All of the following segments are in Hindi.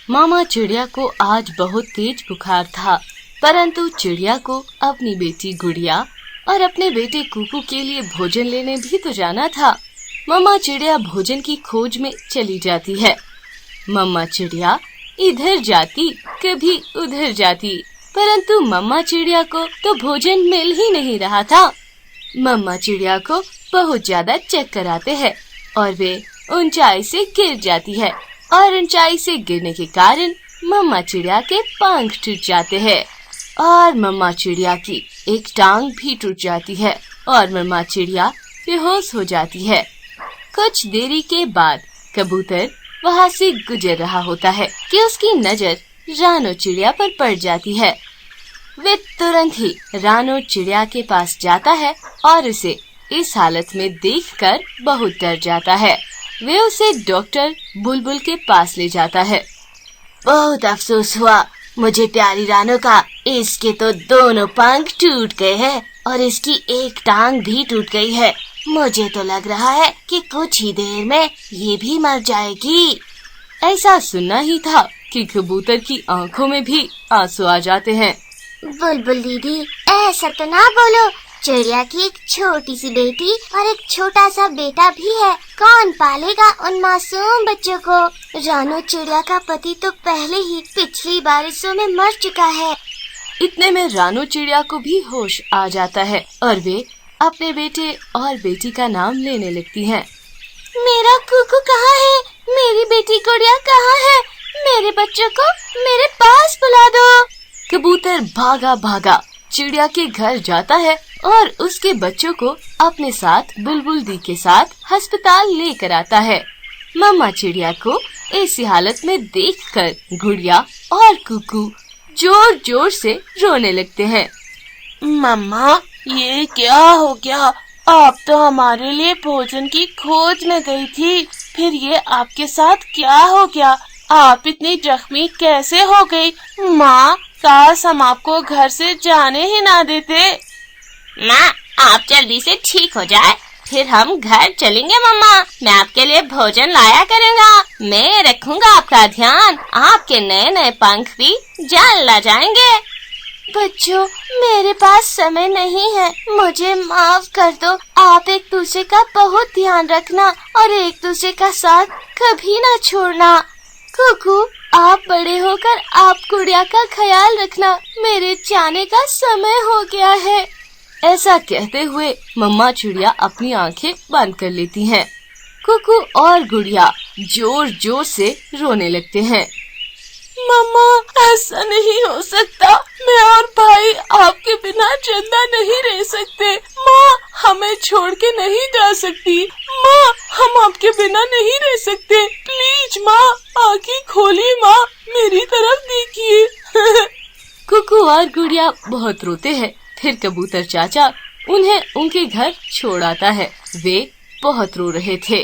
मामा चिड़िया को आज बहुत तेज बुखार था, परंतु चिड़िया को अपनी बेटी गुड़िया और अपने बेटे कुकू के लिए भोजन लेने भी तो जाना था। मामा चिड़िया भोजन की खोज में चली जाती है। मम्मा चिड़िया इधर जाती कभी उधर जाती, परंतु मम्मा चिड़िया को तो भोजन मिल ही नहीं रहा था। मम्मा चिड़िया को बहुत ज्यादा चक्कर आते हैं और वे ऊंचाई से गिर जाती है और ऊंचाई से गिरने के कारण मम्मा चिड़िया के पंख टूट जाते हैं और मम्मा चिड़िया की एक टांग भी टूट जाती है और मम्मा चिड़िया बेहोश हो जाती है। कुछ देरी के बाद कबूतर वहाँ से गुजर रहा होता है कि उसकी नजर रानो चिड़िया पर पड़ जाती है। वे तुरंत ही रानो चिड़िया के पास जाता है और उसे इस हालत में देखकर बहुत डर जाता है। वे उसे डॉक्टर बुलबुल के पास ले जाता है। बहुत अफसोस हुआ मुझे प्यारी रानो का, इसके तो दोनों पंख टूट गए हैं और इसकी एक टांग भी टूट गई है। मुझे तो लग रहा है कि कुछ ही देर में ये भी मर जाएगी। ऐसा सुनना ही था कि कबूतर की आंखों में भी आंसू आ जाते हैं। बुलबुल दीदी, ऐसा तो ना बोलो। चिड़िया की एक छोटी सी बेटी और एक छोटा सा बेटा भी है। कौन पालेगा उन मासूम बच्चों को? रानो चिड़िया का पति तो पहले ही पिछली बारिशों में मर चुका है। इतने में रानो चिड़िया को भी होश आ जाता है और वे अपने बेटे और बेटी का नाम लेने लगती हैं। मेरा कुकू कहाँ है? मेरी बेटी गुड़िया कहाँ है? मेरे बच्चों को मेरे पास बुला दो। कबूतर भागा भागा चिड़िया के घर जाता है और उसके बच्चों को अपने साथ बुलबुल दी के साथ अस्पताल लेकर आता है। मम्मा चिड़िया को ऐसी हालत में देखकर गुड़िया और कुकू जोर जोर से रोने लगते हैं। मम्मा, ये क्या हो गया? आप तो हमारे लिए भोजन की खोज में गई थी, फिर ये आपके साथ क्या हो गया? आप इतनी जख्मी कैसे हो गई? माँ, काश हम आपको घर से जाने ही ना देते। माँ, आप जल्दी से ठीक हो जाए, फिर हम घर चलेंगे। मम्मा, मैं आपके लिए भोजन लाया करूँगा। मैं रखूँगा आपका ध्यान। आपके नए नए पंख भी जल ला जाएंगे। बच्चों, मेरे पास समय नहीं है, मुझे माफ कर दो। आप एक दूसरे का बहुत ध्यान रखना और एक दूसरे का साथ कभी ना छोड़ना। कुकू, आप बड़े होकर आप गुड़िया का ख्याल रखना। मेरे जाने का समय हो गया है। ऐसा कहते हुए मम्मा चिड़िया अपनी आंखें बंद कर लेती हैं। कुकू और गुड़िया जोर जोर से रोने लगते हैं। मम्मा, ऐसा नहीं हो सकता। मैं और भाई आपके बिना जिंदा नहीं रह सकते। माँ, हमें छोड़ के नहीं जा सकती। माँ, हम आपके बिना नहीं रह सकते। प्लीज माँ, आँखें खोलिए। माँ, मेरी तरफ देखिए। कुकू और गुड़िया बहुत रोते हैं। फिर कबूतर चाचा उन्हें उनके घर छोड़ आता है। वे बहुत रो रहे थे।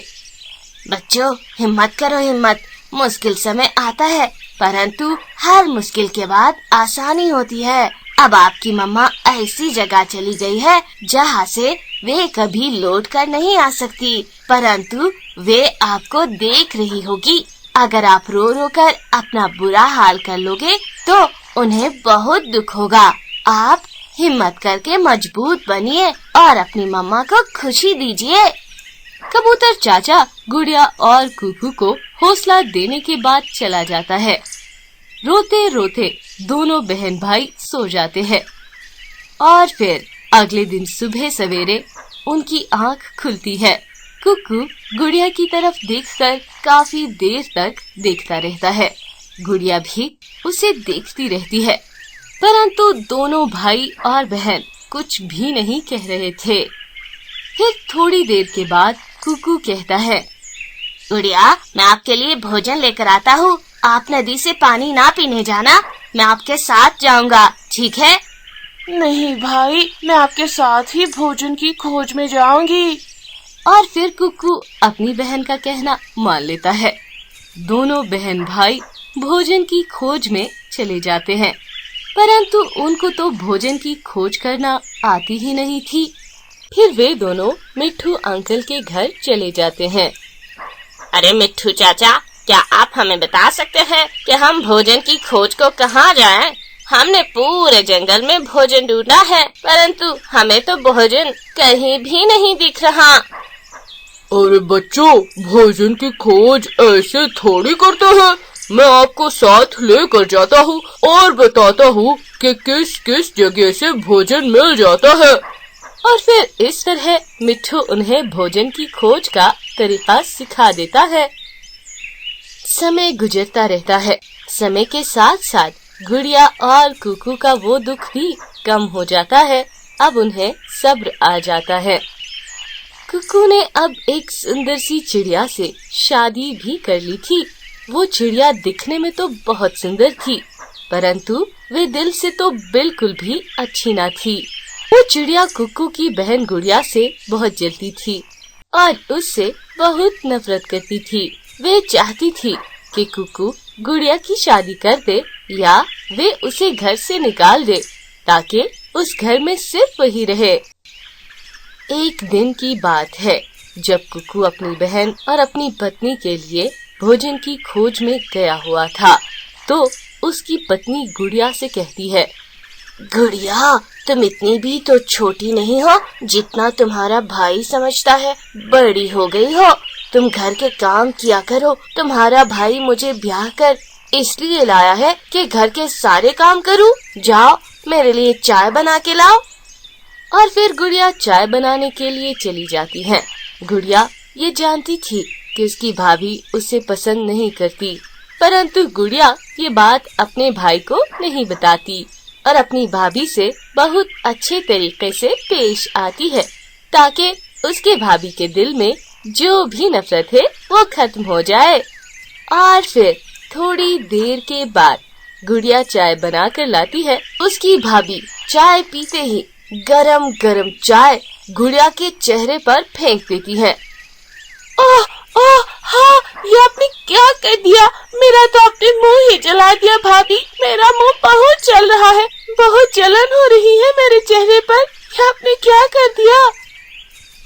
बच्चों, हिम्मत करो, हिम्मत। मुश्किल समय आता है, परंतु हर मुश्किल के बाद आसानी होती है। अब आपकी मम्मा ऐसी जगह चली गई है जहाँ से वे कभी लौट कर नहीं आ सकती, परंतु वे आपको देख रही होगी। अगर आप रो रो कर अपना बुरा हाल कर लोगे तो उन्हें बहुत दुख होगा। आप हिम्मत करके मजबूत बनिए और अपनी मम्मा को खुशी दीजिए। कबूतर चाचा गुड़िया और कुकू को हौसला देने के बाद चला जाता है। रोते रोते दोनों बहन भाई सो जाते हैं और फिर अगले दिन सुबह सवेरे उनकी आंख खुलती है। कुकू गुड़िया की तरफ देखकर काफी देर तक देखता रहता है। गुड़िया भी उसे देखती रहती है, परंतु दोनों भाई और बहन कुछ भी नहीं कह रहे थे। फिर थोड़ी देर के बाद कुकू कहता है, गुड़िया, मैं आपके लिए भोजन लेकर आता हूँ। आप नदी से पानी ना पीने जाना, मैं आपके साथ जाऊँगा, ठीक है? नहीं भाई, मैं आपके साथ ही भोजन की खोज में जाऊंगी। और फिर कुकू अपनी बहन का कहना मान लेता है। दोनों बहन भाई भोजन की खोज में चले जाते हैं, परंतु उनको तो भोजन की खोज करना आती ही नहीं थी। फिर वे दोनों मिट्ठू अंकल के घर चले जाते हैं। अरे मिट्ठू चाचा, क्या आप हमें बता सकते हैं कि हम भोजन की खोज को कहाँ जाएं? हमने पूरे जंगल में भोजन ढूंढा है, परंतु हमें तो भोजन कहीं भी नहीं दिख रहा। अरे बच्चों, भोजन की खोज ऐसे थोड़ी करते हैं। मैं आपको साथ लेकर जाता हूँ और बताता हूँ कि किस किस जगह से भोजन मिल जाता है। और फिर इस तरह मिट्ठू उन्हें भोजन की खोज का तरीका सिखा देता है। समय गुजरता रहता है। समय के साथ साथ गुड़िया और कुकू का वो दुख भी कम हो जाता है। अब उन्हें सब्र आ जाता है। कुकू ने अब एक सुंदर सी चिड़िया से शादी भी कर ली थी। वो चिड़िया दिखने में तो बहुत सुंदर थी, परंतु वे दिल से तो बिल्कुल भी अच्छी ना थी। वो चिड़िया कुकू की बहन गुड़िया से बहुत जलती थी और उससे बहुत नफरत करती थी। वे चाहती थी कि कुकू गुड़िया की शादी कर दे या वे उसे घर से निकाल दे ताकि उस घर में सिर्फ वही रहे। एक दिन की बात है जब कुकू अपनी बहन और अपनी पत्नी के लिए भोजन की खोज में गया हुआ था, तो उसकी पत्नी गुड़िया से कहती है, गुड़िया, तुम इतनी भी तो छोटी नहीं हो जितना तुम्हारा भाई समझता है। बड़ी हो गई हो, तुम घर के काम किया करो। तुम्हारा भाई मुझे ब्याह कर इसलिए लाया है कि घर के सारे काम करूं। जाओ, मेरे लिए चाय बना के लाओ। और फिर गुड़िया चाय बनाने के लिए चली जाती है। गुड़िया ये जानती थी कि उसकी भाभी उसे पसंद नहीं करती, परंतु गुड़िया ये बात अपने भाई को नहीं बताती और अपनी भाभी से बहुत अच्छे तरीके से पेश आती है ताकि उसके भाभी के दिल में जो भी नफरत है वो खत्म हो जाए। और फिर थोड़ी देर के बाद गुड़िया चाय बना कर लाती है। उसकी भाभी चाय पीते ही गरम गरम चाय गुड़िया के चेहरे पर फेंक देती है। ओह ओह, हाँ, ये आपने क्या कर दिया? मेरा तो आपने मुंह ही जला दिया भाभी। मेरा मुंह बहुत जल रहा है, बहुत जलन हो रही है मेरे चेहरे पर। ये आपने क्या कर दिया?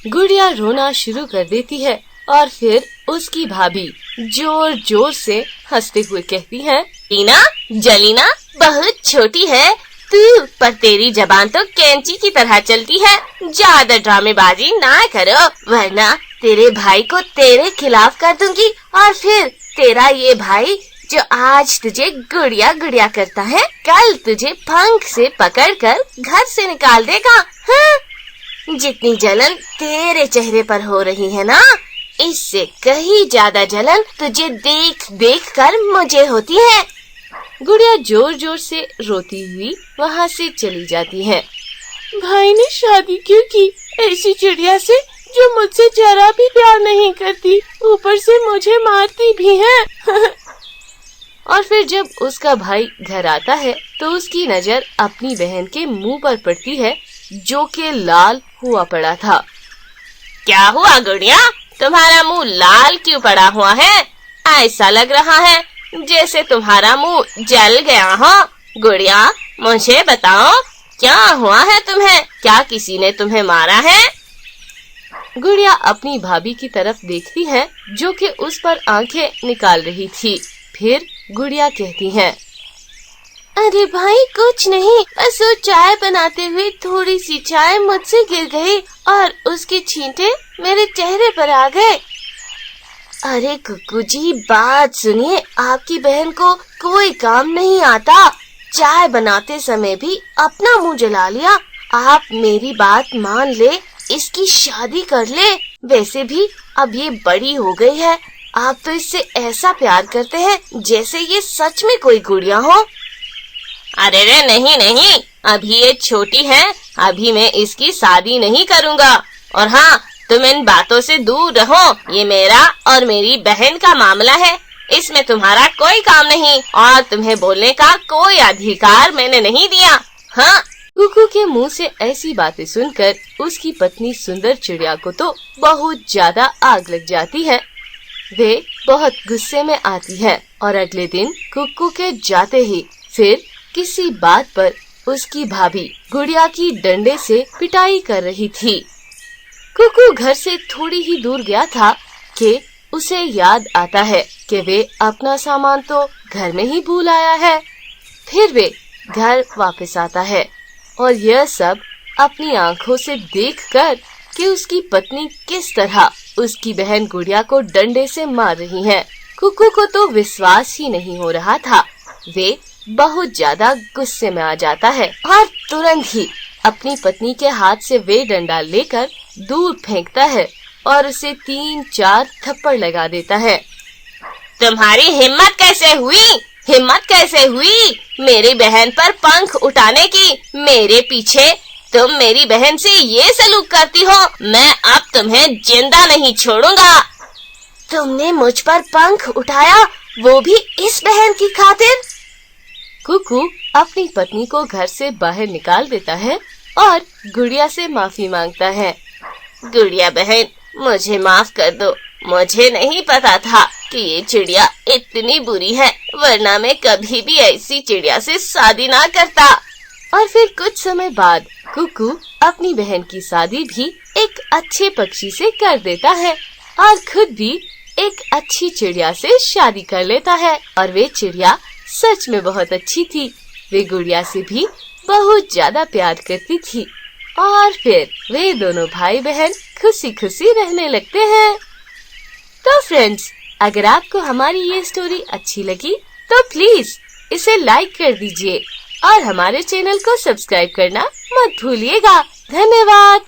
गुड़िया रोना शुरू कर देती है और फिर उसकी भाभी जोर जोर से हंसते हुए कहती है, टीना, जलीना बहुत छोटी है तू, पर तेरी जबान तो कैंची की तरह चलती है। ज्यादा ड्रामेबाजी ना करो, वरना तेरे भाई को तेरे खिलाफ कर दूंगी और फिर तेरा ये भाई जो आज तुझे गुड़िया गुड़िया करता है, कल तुझे पंख से पकड़कर घर से निकाल देगा। हाँ? जितनी जलन तेरे चेहरे पर हो रही है ना, इससे कहीं ज्यादा जलन तुझे देख देख कर मुझे होती है। गुड़िया जोर जोर से रोती हुई वहाँ से चली जाती है। भाई ने शादी क्यों की ऐसी चिड़िया से जो मुझसे जरा भी प्यार नहीं करती, ऊपर से मुझे मारती भी है। और फिर जब उसका भाई घर आता है तो उसकी नजर अपनी बहन के मुंह पर पड़ती है जो कि लाल हुआ पड़ा था। क्या हुआ गुड़िया, तुम्हारा मुंह लाल क्यों पड़ा हुआ है? ऐसा लग रहा है जैसे तुम्हारा मुंह जल गया हो। गुड़िया, मुझे बताओ क्या हुआ है तुम्हें? क्या किसी ने तुम्हें मारा है? गुड़िया अपनी भाभी की तरफ देखती है जो कि उस पर आंखें निकाल रही थी। फिर गुड़िया कहती है, अरे भाई कुछ नहीं, बस वो चाय बनाते हुए थोड़ी सी चाय मुझसे गिर गई और उसके छींटे मेरे चेहरे पर आ गए। अरे कुकू जी, बात सुनिए, आपकी बहन को कोई काम नहीं आता। चाय बनाते समय भी अपना मुंह जला लिया। आप मेरी बात मान ले, इसकी शादी कर ले। वैसे भी अब ये बड़ी हो गई है, आप तो इससे ऐसा प्यार करते हैं जैसे ये सच में कोई गुड़िया हो। अरे रे नहीं नहीं, अभी ये छोटी है, अभी मैं इसकी शादी नहीं करूँगा। और हाँ, तुम इन बातों से दूर रहो। ये मेरा और मेरी बहन का मामला है, इसमें तुम्हारा कोई काम नहीं और तुम्हें बोलने का कोई अधिकार मैंने नहीं दिया। हाँ। कुकू के मुंह से ऐसी बातें सुनकर उसकी पत्नी सुंदर चिड़िया को तो बहुत ज्यादा आग लग जाती है। वे बहुत गुस्से में आती है और अगले दिन कुकू के जाते ही फिर किसी बात पर उसकी भाभी गुड़िया की डंडे से पिटाई कर रही थी। कुकू घर से थोड़ी ही दूर गया था कि उसे याद आता है कि वे अपना सामान तो घर में ही भूल आया है। फिर वे घर वापस आता है और यह सब अपनी आंखों से देखकर कि उसकी पत्नी किस तरह उसकी बहन गुड़िया को डंडे से मार रही है। कुकू को तो विश्वास ही नहीं हो रहा था। वे बहुत ज्यादा गुस्से में आ जाता है और तुरंत ही अपनी पत्नी के हाथ से वे डंडा लेकर दूर फेंकता है और उसे 3-4 थप्पड़ लगा देता है। तुम्हारी हिम्मत कैसे हुई मेरी बहन पर पंख उठाने की? मेरे पीछे तुम मेरी बहन से ये सलूक करती हो। मैं अब तुम्हें जिंदा नहीं छोड़ूंगा। तुमने मुझ पर पंख उठाया, वो भी इस बहन की खातिर? कुकू अपनी पत्नी को घर से बाहर निकाल देता है और गुड़िया से माफी मांगता है। गुड़िया बहन, मुझे माफ कर दो। मुझे नहीं पता था कि ये चिड़िया इतनी बुरी है, वरना मैं कभी भी ऐसी चिड़िया से शादी ना करता। और फिर कुछ समय बाद कुकू अपनी बहन की शादी भी एक अच्छे पक्षी से कर देता है और खुद भी एक अच्छी चिड़िया से शादी कर लेता है। और वे चिड़िया सच में बहुत अच्छी थी। वे गुड़िया से भी बहुत ज्यादा प्यार करती थी और फिर वे दोनों भाई बहन खुशी खुशी रहने लगते हैं। तो फ्रेंड्स, अगर आपको हमारी ये स्टोरी अच्छी लगी तो प्लीज इसे लाइक कर दीजिए और हमारे चैनल को सब्सक्राइब करना मत भूलिएगा। धन्यवाद।